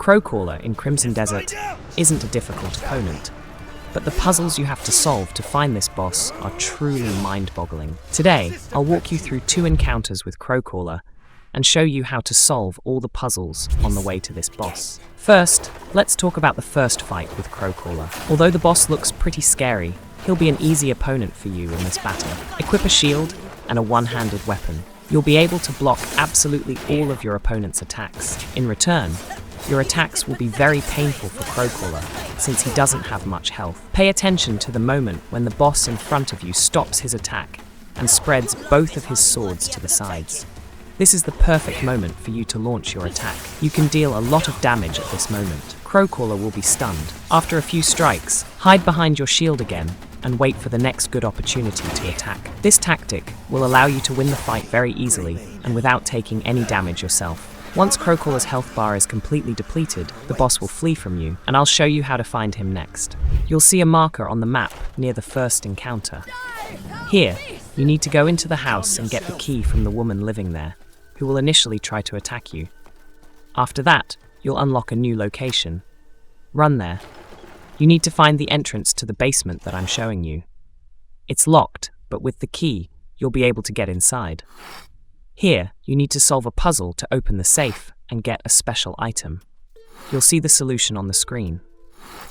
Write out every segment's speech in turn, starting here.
Crowcaller in Crimson Desert isn't a difficult opponent, but the puzzles you have to solve to find this boss are truly mind-boggling. Today, I'll walk you through 2 encounters with Crowcaller and show you how to solve all the puzzles on the way to this boss. First, let's talk about the first fight with Crowcaller. Although the boss looks pretty scary, he'll be an easy opponent for you in this battle. Equip a shield and a one-handed weapon. You'll be able to block absolutely all of your opponent's attacks. In return, your attacks will be very painful for Crowcaller, since he doesn't have much health. Pay attention to the moment when the boss in front of you stops his attack and spreads both of his swords to the sides. This is the perfect moment for you to launch your attack. You can deal a lot of damage at this moment. Crowcaller will be stunned. After a few strikes, hide behind your shield again and wait for the next good opportunity to attack. This tactic will allow you to win the fight very easily and without taking any damage yourself. Once Crowcaller's health bar is completely depleted, the boss will flee from you, and I'll show you how to find him next. You'll see a marker on the map near the first encounter. Here, you need to go into the house and get the key from the woman living there, who will initially try to attack you. After that, you'll unlock a new location. Run there. You need to find the entrance to the basement that I'm showing you. It's locked, but with the key, you'll be able to get inside. Here, you need to solve a puzzle to open the safe and get a special item. You'll see the solution on the screen.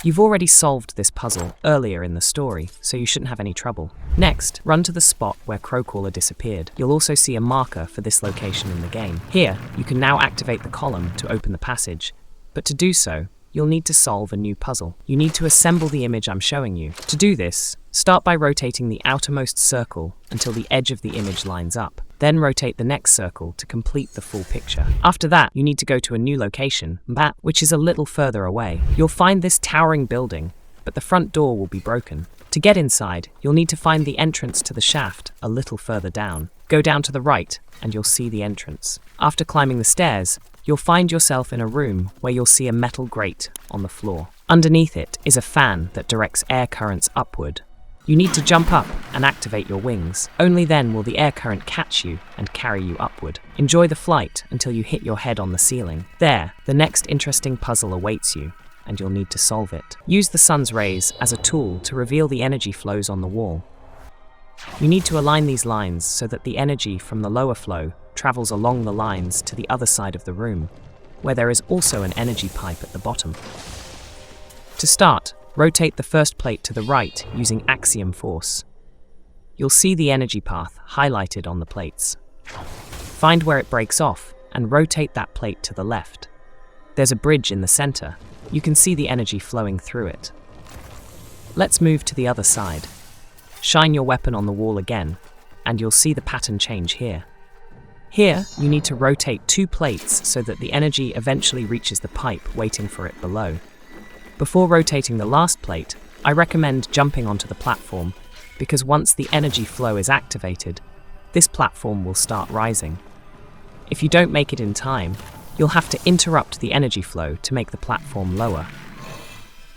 You've already solved this puzzle earlier in the story, so you shouldn't have any trouble. Next, run to the spot where Crowcaller disappeared. You'll also see a marker for this location in the game. Here, you can now activate the column to open the passage, but to do so, you'll need to solve a new puzzle. You need to assemble the image I'm showing you. To do this, start by rotating the outermost circle until the edge of the image lines up. Then rotate the next circle to complete the full picture. After that, you need to go to a new location, which is a little further away. You'll find this towering building, but the front door will be broken. To get inside, you'll need to find the entrance to the shaft a little further down. Go down to the right, and you'll see the entrance. After climbing the stairs, you'll find yourself in a room where you'll see a metal grate on the floor. Underneath it is a fan that directs air currents upward. You need to jump up and activate your wings. Only then will the air current catch you and carry you upward. Enjoy the flight until you hit your head on the ceiling. There, the next interesting puzzle awaits you, and you'll need to solve it. Use the sun's rays as a tool to reveal the energy flows on the wall. You need to align these lines so that the energy from the lower flow travels along the lines to the other side of the room, where there is also an energy pipe at the bottom. To start, rotate the first plate to the right using axiom force. You'll see the energy path highlighted on the plates. Find where it breaks off and rotate that plate to the left. There's a bridge in the center. You can see the energy flowing through it. Let's move to the other side. Shine your weapon on the wall again, and you'll see the pattern change here. Here, you need to rotate 2 plates so that the energy eventually reaches the pipe waiting for it below. Before rotating the last plate, I recommend jumping onto the platform, because once the energy flow is activated, this platform will start rising. If you don't make it in time, you'll have to interrupt the energy flow to make the platform lower.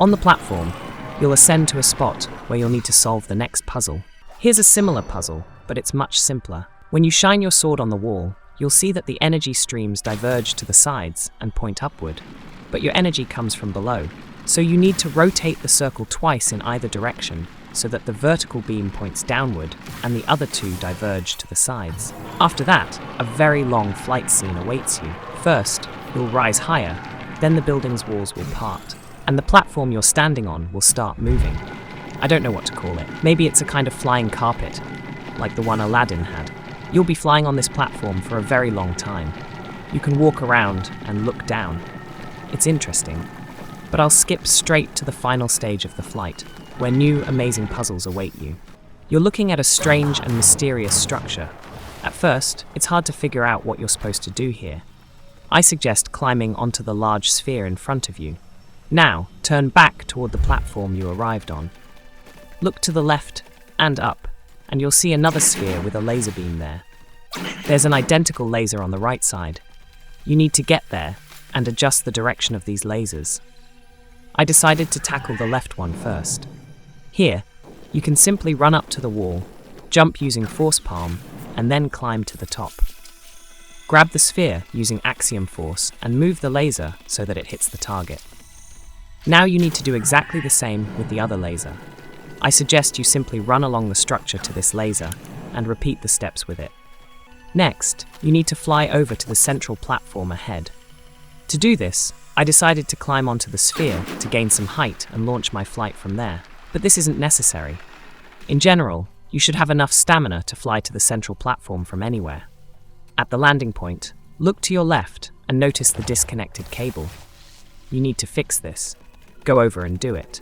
On the platform, you'll ascend to a spot where you'll need to solve the next puzzle. Here's a similar puzzle, but it's much simpler. When you shine your sword on the wall, you'll see that the energy streams diverge to the sides and point upward, but your energy comes from below. So you need to rotate the circle twice in either direction so that the vertical beam points downward and the other 2 diverge to the sides. After that, a very long flight scene awaits you. First, you'll rise higher, then the building's walls will part, and the platform you're standing on will start moving. I don't know what to call it. Maybe it's a kind of flying carpet, like the one Aladdin had. You'll be flying on this platform for a very long time. You can walk around and look down. It's interesting. But I'll skip straight to the final stage of the flight, where new amazing puzzles await you. You're looking at a strange and mysterious structure. At first, it's hard to figure out what you're supposed to do here. I suggest climbing onto the large sphere in front of you. Now, turn back toward the platform you arrived on. Look to the left and up, and you'll see another sphere with a laser beam there. There's an identical laser on the right side. You need to get there and adjust the direction of these lasers. I decided to tackle the left one first. Here, you can simply run up to the wall, jump using force palm, and then climb to the top. Grab the sphere using axiom force and move the laser so that it hits the target. Now you need to do exactly the same with the other laser. I suggest you simply run along the structure to this laser and repeat the steps with it. Next, you need to fly over to the central platform ahead. To do this, I decided to climb onto the sphere to gain some height and launch my flight from there, but this isn't necessary. In general, you should have enough stamina to fly to the central platform from anywhere. At the landing point, look to your left and notice the disconnected cable. You need to fix this. Go over and do it.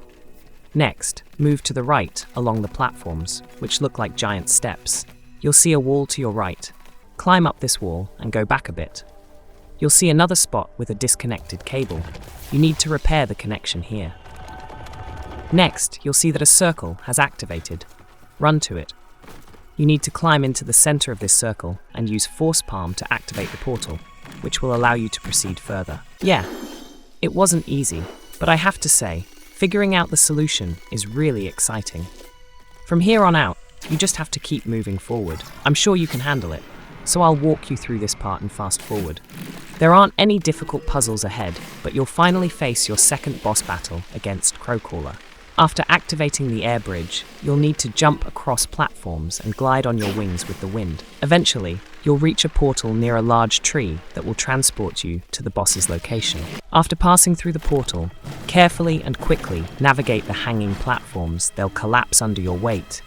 Next, move to the right along the platforms, which look like giant steps. You'll see a wall to your right. Climb up this wall and go back a bit. You'll see another spot with a disconnected cable. You need to repair the connection here. Next, you'll see that a circle has activated. Run to it. You need to climb into the center of this circle and use Force Palm to activate the portal, which will allow you to proceed further. Yeah, it wasn't easy, but I have to say, figuring out the solution is really exciting. From here on out, you just have to keep moving forward. I'm sure you can handle it, so I'll walk you through this part and fast forward. There aren't any difficult puzzles ahead, but you'll finally face your second boss battle against Crowcaller. After activating the air bridge, you'll need to jump across platforms and glide on your wings with the wind. Eventually, you'll reach a portal near a large tree that will transport you to the boss's location. After passing through the portal, carefully and quickly navigate the hanging platforms. They'll collapse under your weight,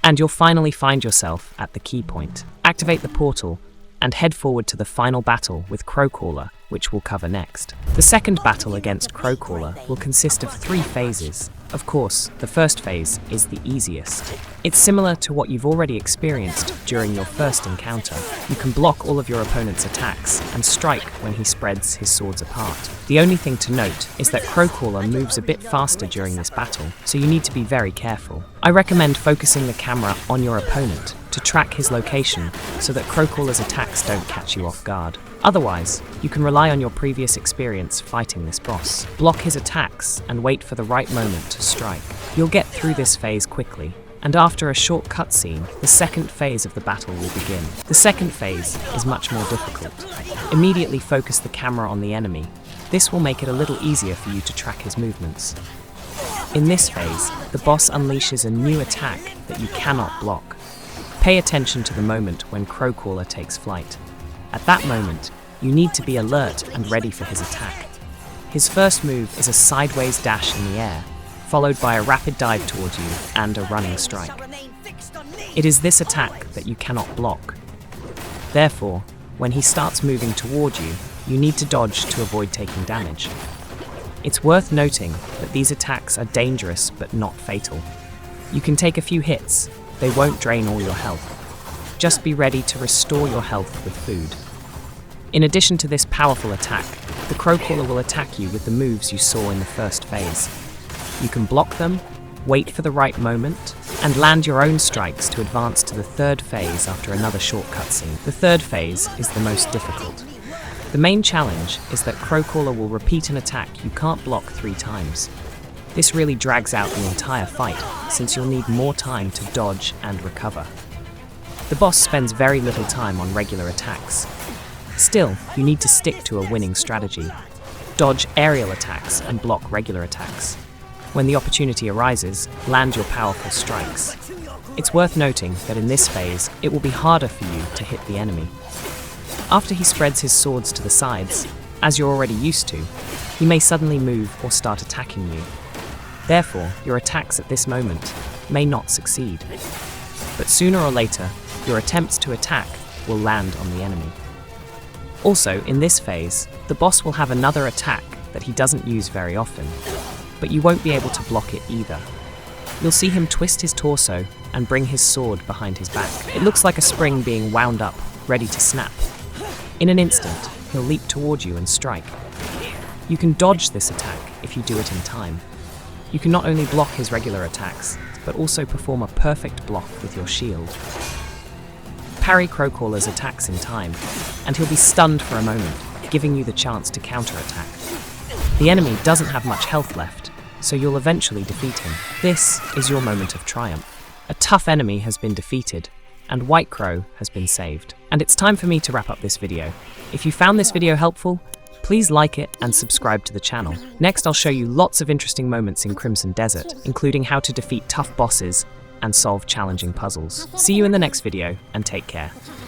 and you'll finally find yourself at the key point. Activate the portal and head forward to the final battle with Crowcaller, which we'll cover next. The second battle against Crowcaller will consist of 3 phases. Of course, the first phase is the easiest. It's similar to what you've already experienced during your first encounter. You can block all of your opponent's attacks and strike when he spreads his swords apart. The only thing to note is that Crowcaller moves a bit faster during this battle, so you need to be very careful. I recommend focusing the camera on your opponent to track his location so that Crowcaller's attacks don't catch you off guard. Otherwise, you can rely on your previous experience fighting this boss. Block his attacks and wait for the right moment to strike. You'll get through this phase quickly, and after a short cutscene, the second phase of the battle will begin. The second phase is much more difficult. Immediately focus the camera on the enemy. This will make it a little easier for you to track his movements. In this phase, the boss unleashes a new attack that you cannot block. Pay attention to the moment when Crowcaller takes flight. At that moment, you need to be alert and ready for his attack. His first move is a sideways dash in the air, followed by a rapid dive towards you and a running strike. It is this attack that you cannot block. Therefore, when he starts moving toward you, you need to dodge to avoid taking damage. It's worth noting that these attacks are dangerous but not fatal. You can take a few hits, they won't drain all your health. Just be ready to restore your health with food. In addition to this powerful attack, the Crowcaller will attack you with the moves you saw in the first phase. You can block them, wait for the right moment, and land your own strikes to advance to the third phase after another short cutscene. The third phase is the most difficult. The main challenge is that Crowcaller will repeat an attack you can't block 3 times. This really drags out the entire fight, since you'll need more time to dodge and recover. The boss spends very little time on regular attacks. Still, you need to stick to a winning strategy. Dodge aerial attacks and block regular attacks. When the opportunity arises, land your powerful strikes. It's worth noting that in this phase, it will be harder for you to hit the enemy. After he spreads his swords to the sides, as you're already used to, he may suddenly move or start attacking you. Therefore, your attacks at this moment may not succeed. But sooner or later, your attempts to attack will land on the enemy. Also, in this phase, the boss will have another attack that he doesn't use very often, but you won't be able to block it either. You'll see him twist his torso and bring his sword behind his back. It looks like a spring being wound up, ready to snap. In an instant, he'll leap toward you and strike. You can dodge this attack if you do it in time. You can not only block his regular attacks, but also perform a perfect block with your shield. Parry Crowcaller's attacks in time, and he'll be stunned for a moment, giving you the chance to counterattack. The enemy doesn't have much health left, so you'll eventually defeat him. This is your moment of triumph. A tough enemy has been defeated, and White Crow has been saved. And it's time for me to wrap up this video. If you found this video helpful, please like it and subscribe to the channel. Next, I'll show you lots of interesting moments in Crimson Desert, including how to defeat tough bosses and solve challenging puzzles. See you in the next video, and take care.